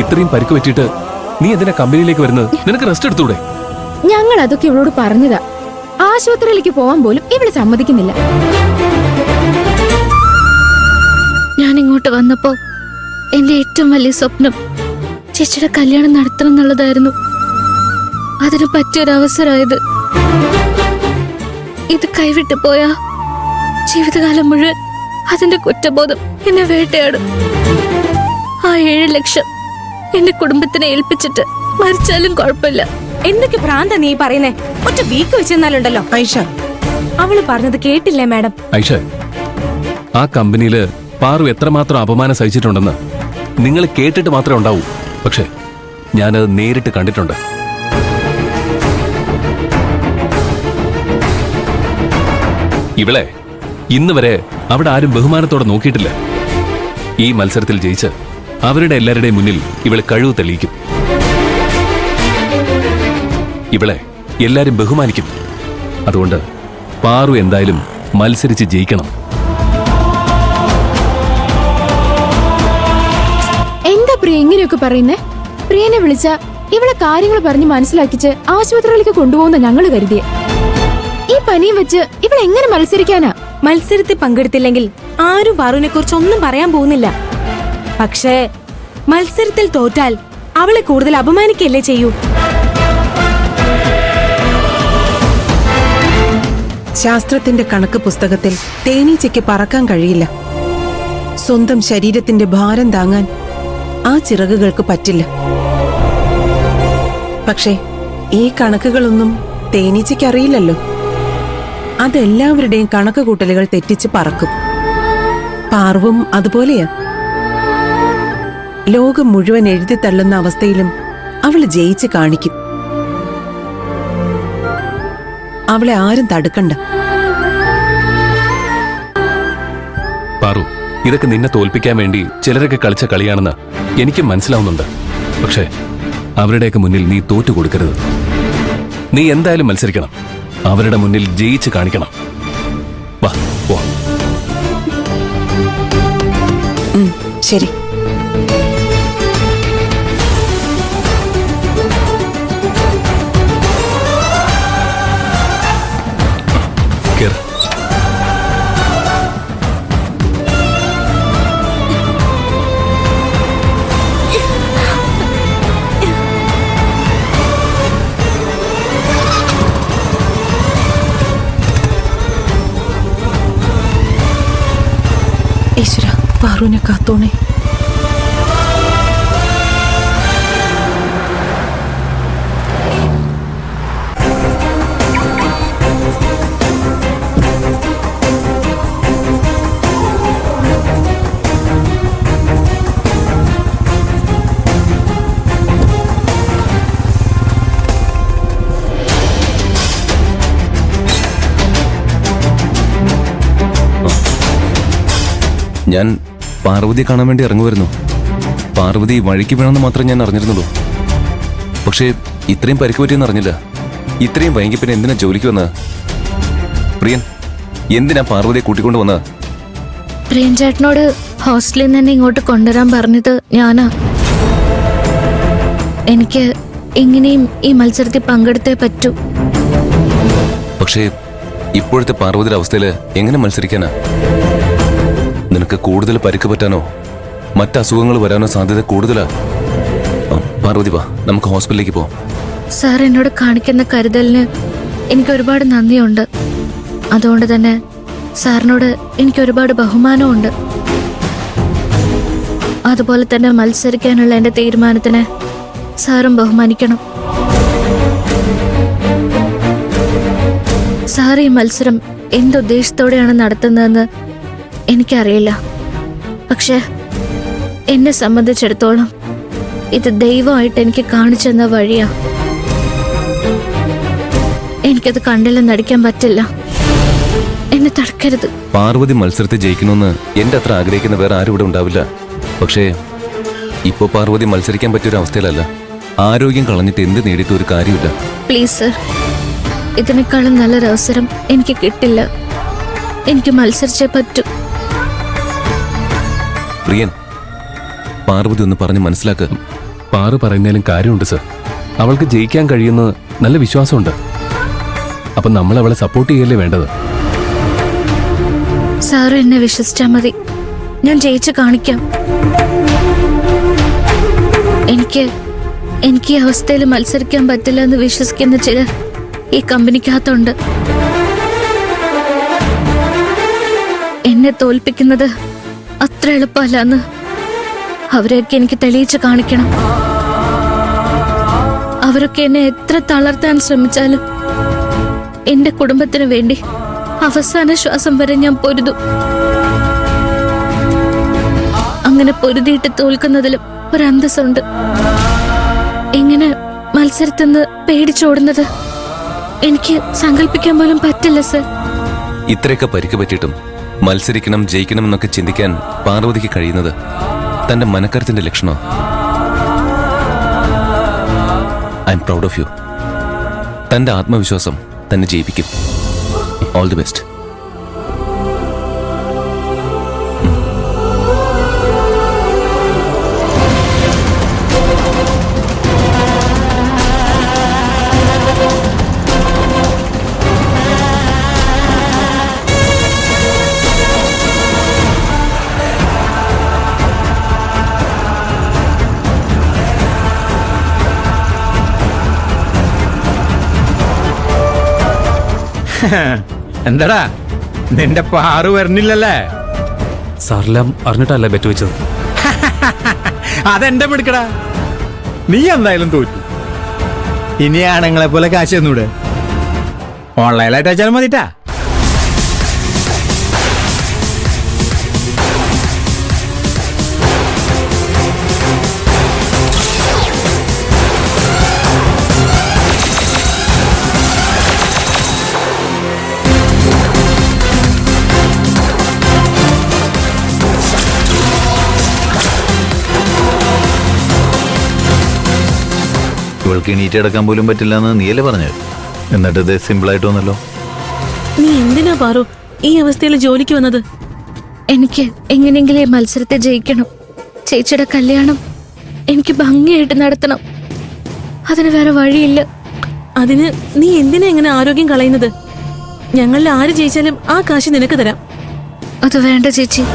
ഇത്രയും പരിക്ക് പറ്റിയിട്ട് നീ എന്തിനാ കമ്പനിയിലേക്ക് വരുന്നത്? നിനക്ക് റെസ്റ്റ് എടുത്തൂടെ? ഞങ്ങൾ അതൊക്കെ ഇവളോട് പറഞ്ഞതാ. ആശുപത്രിയിലേക്ക് പോവാൻ പോലും ഇവള് സമ്മതിക്കുന്നില്ല. ഞാൻ ഇങ്ങോട്ട് വന്നപ്പോ എന്റെ ഏറ്റവും വലിയ സ്വപ്നം ചേച്ചിയുടെ കല്യാണം നടത്തണം എന്നുള്ളതായിരുന്നു. അതിന് പറ്റിയൊരവസരമായത്. ഇത് കൈവിട്ടു പോയാ ജീവിതകാലം മുഴുവൻ അതിന്റെ കുറ്റബോധം എന്നെ വേട്ടയാടും. ആ 7 ലക്ഷം എന്റെ കുടുംബത്തിനെ ഏൽപ്പിച്ചിട്ട് മരിച്ചാലും കുഴപ്പമില്ല. എന്തൊക്കെ ഭ്രാന്ത നീ പറയുന്നേ? ഒറ്റ വീക്ക് വെച്ചെന്നാലുണ്ടല്ലോ. ഐഷ, അവള് പറഞ്ഞത് കേട്ടില്ലേ മാഡം? ഐഷ, ആ കമ്പനിയില് പാറു എത്രമാത്രം അപമാനം സഹിച്ചിട്ടുണ്ടെന്ന് നിങ്ങൾ കേട്ടിട്ട് മാത്രമേ ഉണ്ടാവൂ. പക്ഷെ ഞാനത് നേരിട്ട് കണ്ടിട്ടുണ്ട്. ഇവളെ ഇന്ന് വരെ അവിടെ ആരും ബഹുമാനത്തോടെ നോക്കിയിട്ടില്ല. ഈ മത്സരത്തിൽ ജയിച്ച് അവരുടെ എല്ലാവരുടെയും മുന്നിൽ ഇവളെ കഴിവ് തെളിയിക്കും. ഇവളെ എല്ലാരും ബഹുമാനിക്കും. അതുകൊണ്ട് പാറു എന്തായാലും മത്സരിച്ച് ജയിക്കണം. എന്താ പ്രിയ ഇങ്ങനെയൊക്കെ പറയുന്നേ? പ്രിയനെ വിളിച്ച ഇവളെ കാര്യങ്ങൾ പറഞ്ഞ് മനസ്സിലാക്കിച്ച് ആശുപത്രിയിലേക്ക് കൊണ്ടുപോകുന്ന ഞങ്ങള് കരുതിയെ. ഈ പനിയും വെച്ച് ഇവളെങ്ങനെ മത്സരിക്കാനാ? മത്സരത്തിൽ പങ്കെടുത്തില്ലെങ്കിൽ ആരും പാറുവിനെ കുറിച്ച് ഒന്നും പറയാൻ പോകുന്നില്ല. പക്ഷേ മത്സരത്തിൽ തോറ്റാൽ അവളെ കൂടുതൽ അപമാനിക്കല്ലേ ചെയ്യൂ. ശാസ്ത്രത്തിന്റെ കണക്ക് പുസ്തകത്തിൽ തേനീച്ചയ്ക്ക് പറക്കാൻ കഴിയില്ല. സ്വന്തം ശരീരത്തിന്റെ ഭാരം താങ്ങാൻ ആ ചിറകുകൾക്ക് പറ്റില്ല. പക്ഷേ ഈ കണക്കുകളൊന്നും തേനീച്ചയ്ക്ക് അറിയില്ലല്ലോ. അതെല്ലാവരുടെയും കണക്ക് കൂട്ടലുകൾ തെറ്റിച്ച് പറക്കും. പാർവും അതുപോലെയാ. ലോകം മുഴുവൻ എഴുതി തള്ളുന്ന അവസ്ഥയിലും അവള് ജയിച്ച് കാണിക്കും. അവളെ ആരും തടുക്കണ്ട. പാറു, ഇതൊക്കെ നിന്നെ തോൽപ്പിക്കാൻ വേണ്ടി ചിലരൊക്കെ കളിച്ച കളിയാണെന്ന് എനിക്കും മനസ്സിലാവുന്നുണ്ട്. പക്ഷേ അവരുടെയൊക്കെ മുന്നിൽ നീ തോറ്റു കൊടുക്കരുത്. നീ എന്തായാലും മത്സരിക്കണം. അവരുടെ മുന്നിൽ ജയിച്ച് കാണിക്കണം. വാ പോ. ശരി. കേറ്. ഈശ്വര, പാറുവിനെ കാത്തോണേ. ഞാൻ പാർവതിയെ കാണാൻ വേണ്ടി ഇറങ്ങുമായിരുന്നു. പാർവതി വഴിക്ക് വീണമെന്ന് മാത്രമേ ഞാൻ അറിഞ്ഞിരുന്നുള്ളൂ. പക്ഷേ ഇത്രയും പരിക്ക് പറ്റിയെന്ന് അറിഞ്ഞില്ല. ഇത്രയും വൈകി പിന്നെ എന്തിനാ ജോലിക്ക് വന്നത്? പ്രിയൻ, എന്തിനാ പാർവതിയെ കൂട്ടിക്കൊണ്ട് വന്നത്? പ്രിയൻ ചേട്ടനോട് ഹോസ്റ്റലിൽ നിന്ന് എന്നെ ഇങ്ങോട്ട് കൊണ്ടുവരാൻ പറഞ്ഞത് ഞാനാ. എനിക്ക് എങ്ങനെയും ഈ മത്സരത്തിൽ പങ്കെടുത്തേ പറ്റൂ. പക്ഷേ ഇപ്പോഴത്തെ പാർവതിയുടെ അവസ്ഥയിൽ എങ്ങനെ മത്സരിക്കാനാ? നിനക്ക് കൂടുതൽ പരിക്ക് പറ്റാനോ മറ്റസുഖങ്ങൾ വരാനോ സാധ്യത കൂടുതലാ. പാർവതി വാ, നമുക്ക് ഹോസ്പിറ്റലിലേക്ക് പോവാം. സാർ എന്നോട് കാണിക്കുന്ന കരുതലിന് എനിക്ക് ഒരുപാട് നന്ദിയുണ്ട്. അതുകൊണ്ട് തന്നെ സാറിനോട് എനിക്ക് ഒരുപാട് ബഹുമാനമുണ്ട്. അതുപോലെ തന്നെ മത്സരിക്കാനുള്ള എന്റെ തീരുമാനത്തിന് സാറും ബഹുമാനിക്കണം. സാർ ഈ മത്സരം എന്തുദ്ദേശത്തോടെയാണ് നടത്തുന്നതെന്ന് എനിക്കറിയില്ല. പക്ഷെ എന്നെ സംബന്ധിച്ചിടത്തോളം ഇത് ദൈവമായിട്ട് എനിക്ക് കാണിച്ചെന്ന വഴിയാ. എനിക്കത് കണ്ടില്ലെന്ന് നടിക്കാൻ പറ്റില്ല. എന്നെ തടക്കരുത്. പാർവതി മത്സരത്തിൽ ജയിക്കണമെന്ന് എന്റെ അത്ര ആഗ്രഹിക്കുന്ന വേറെ ആരും ഇവിടെ ഉണ്ടാവില്ല. പക്ഷേ ഇപ്പോ പാർവതി മത്സരിക്കാൻ പറ്റിയൊരു അവസ്ഥയിലല്ല. ആരോഗ്യം കളഞ്ഞിട്ട് എന്ത് നേടിയിട്ട് ഒരു കാര്യമില്ല. പ്ലീസ് സർ, ഇതിനേക്കാളും നല്ലൊരവസരം എനിക്ക് കിട്ടില്ല. എനിക്ക് മത്സരിച്ചേ പറ്റൂ. പ്രിയൻ, പാർവതി ഒന്ന് പറഞ്ഞ് മനസ്സിലാക്കുക. പാറു പറയുന്നതിലും കാര്യമുണ്ട് സർ. അവൾക്ക് ജയിക്കാൻ കഴിയുന്ന നല്ല വിശ്വാസമുണ്ട്. അപ്പൊ നമ്മൾ അവളെ സപ്പോർട്ട് ചെയ്യല്ലേ വേണ്ടത്. സാറ് എന്നെ വിശ്വസിച്ചാ മതി. ഞാൻ ജയിച്ച് കാണിക്കാം. എനിക്ക് ഈ അവസ്ഥയിൽ മത്സരിക്കാൻ പറ്റില്ല എന്ന് വിശ്വസിക്കുന്ന ചിലർ ഈ കമ്പനിക്കകത്തുണ്ട്. എന്നെ തോൽപ്പിക്കുന്നത് അത്ര എളുപ്പമല്ലെന്ന് അവരെയൊക്കെ എനിക്ക് തെളിയിച്ച് കാണിക്കണം. അവരൊക്കെ എന്നെ എത്ര തളർത്താൻ ശ്രമിച്ചാലും എന്റെ കുടുംബത്തിന് വേണ്ടി അവസാന ശ്വാസം വരെ ഞാൻ പൊരുതും. അങ്ങനെ പൊരുതിയിട്ട് തോൽക്കുന്നതിലും ഒരു അന്തസ്സുണ്ട്. എങ്ങനെ മത്സരത്തിന്ന് പേടിച്ചോടുന്നത് എനിക്ക് സങ്കല്പിക്കാൻ പോലും പറ്റില്ല സർ. ഇത്രയൊക്കെ പരിക്ക് പറ്റിയിട്ടും മത്സരിക്കണം, ജയിക്കണം എന്നൊക്കെ ചിന്തിക്കാൻ പാർവതിക്ക് കഴിയുന്നത് തന്റെ മനക്കരുത്തിന്റെ ലക്ഷണമാണ്. I'm proud of you. തന്റെ ആത്മവിശ്വാസം തന്നെ ജയിപ്പിക്കും. All the best. എന്താടാ നിന്റെ പാറു വരണില്ലല്ലേ? സാറെല്ലാം അറിഞ്ഞിട്ടല്ലേ ബെറ്റ് വെച്ചത്? അതെന്റെ പിടിക്കടാ. നീ എന്തായാലും തോറ്റു. ഇനി ആണുങ്ങളെ പോലെ കാശ് തന്നൂടെ? ഓൺലൈനായിട്ട് അയച്ചാലും മതിട്ടാ. ഇവൾക്ക് എണീറ്റ് കിടക്കാൻ പോലും പറ്റില്ല എന്ന് നീയല്ലേ പറഞ്ഞത്? എന്നിട്ട് ഇത് സിമ്പിളായിട്ട് വന്നല്ലോ. നീ എന്തിനാ പാറു ഈ അവസ്ഥയിൽ ജോലിക്ക് വന്നത്? എനിക്ക് എങ്ങനെയെങ്കിലും ഈ മത്സരത്തെ ജയിക്കണം. ചേച്ചിയുടെ കല്യാണം എനിക്ക് ഭംഗിയായിട്ട് നടത്തണം. അതിന് വേറെ വഴിയില്ല. അതിന് നീ എന്തിനാ ഇങ്ങനെ ആരോഗ്യം കളയുന്നത്? ഞങ്ങളിൽ ആര് ജയിച്ചാലും ആ കാശ് നിനക്ക് തരാം. അത് വേണ്ട ചേച്ചി.